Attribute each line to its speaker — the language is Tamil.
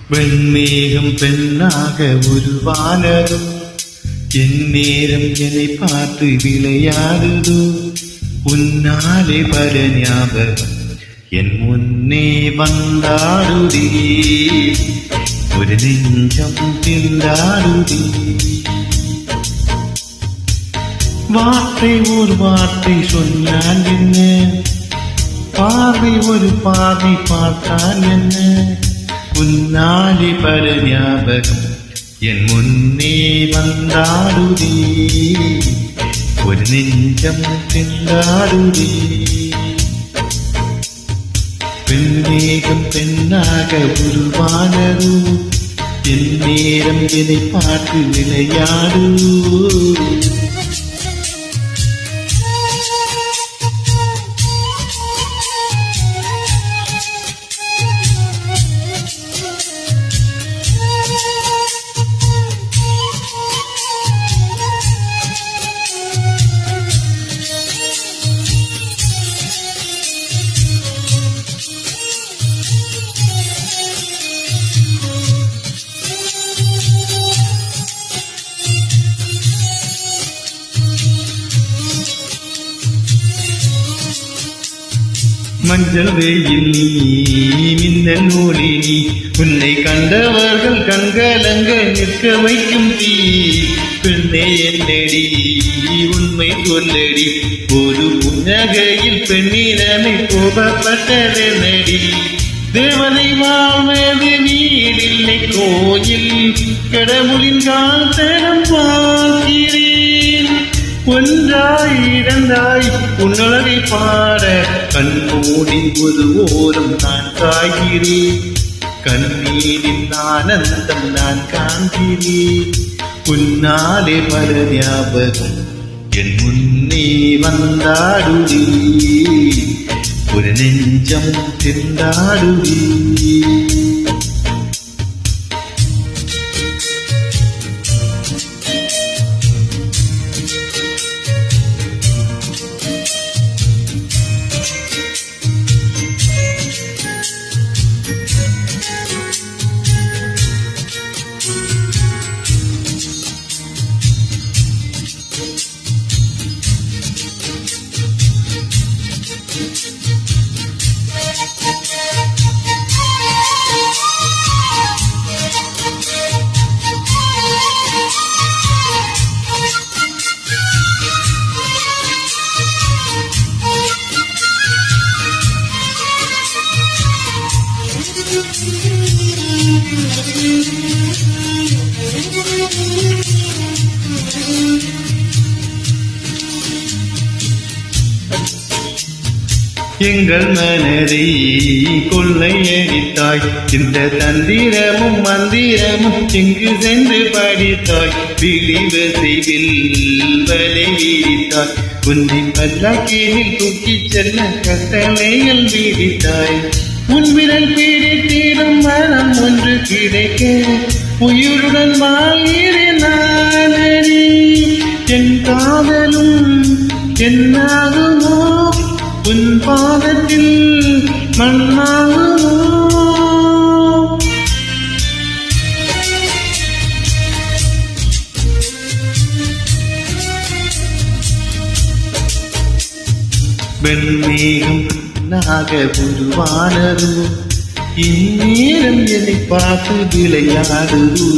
Speaker 1: வெண்மேகம் பெண்ணாக உருவானதோ, என் நேரம் என்னை பார்த்து விளையாடுதோ, உன்னாலே பல ஞாபகம் என் முன்னே வந்தாடுதே, ஒரு நெஞ்சம் திண்டாடுதே. வார்த்தை ஒரு வார்த்தை சொன்னால் என்ன, பார்வை ஒரு பார்வை பார்த்தால் என்ன, உன்னாலே பல ஞாபகம் என் முன்னே வந்தாடுதே, ஒரு நெஞ்சம் திண்டாடுதே. பெண்மேகம் பெண்ணாக உருவானதோ, என் நேரம் என்னை பார்த்து விளையாடு. மஞ்சள் வெயில் நீ, மின்னல் ஒளி நீ, உன்னை கண்டவர்கள் கண்கலங்க நிற்க வைக்கும் தீ. பெண்ணே என்னடி உண்மை சொல்லடி, ஒரு புன்னகையில் பெண்ணினமை கோபப்பட்டதென்னடி. தேவதை வாழ்வது நீரில்லை கோயில், கடவுளின் காத்தனம் பார்க்கிறேன். ஒன்றாய் இரண்டாய் உன்னழகை பாட கண்மூடி ஒரு ஓரம் நான் காய்கிறேன். கண்ணீரின் ஆனந்தம் நான் காண்கிறேன். உன்னாலே பல ஞாபகம் என் முன்னே வந்தாடுதே, ஒரு நெஞ்சம் திண்டாடுதே. எங்கள் மனதை கொள்ளையடித்தாய், இந்த தந்திரமும் மந்திரமும் எங்கு சென்று படித்தாய். விழிவு செய்வில் வலை வீடித்தாய், உன்னை பல்லாக்கினில் தூக்கிச் செல்ல கட்டளைகள் வீடித்தாய். உன் விரல் பீடித்திடும் மனம் ஒன்று கிடைக்க உயிருடன் வாழ்கிறேன் நானடி. என் காதலும் என்னாகுமோ, உன் பாதத்தில் மண்ணாகுமோ. வெண்மேகம் நாக உருவானதோ, இந்நேரம் என்னை பார்த்து விளையாடுதோ.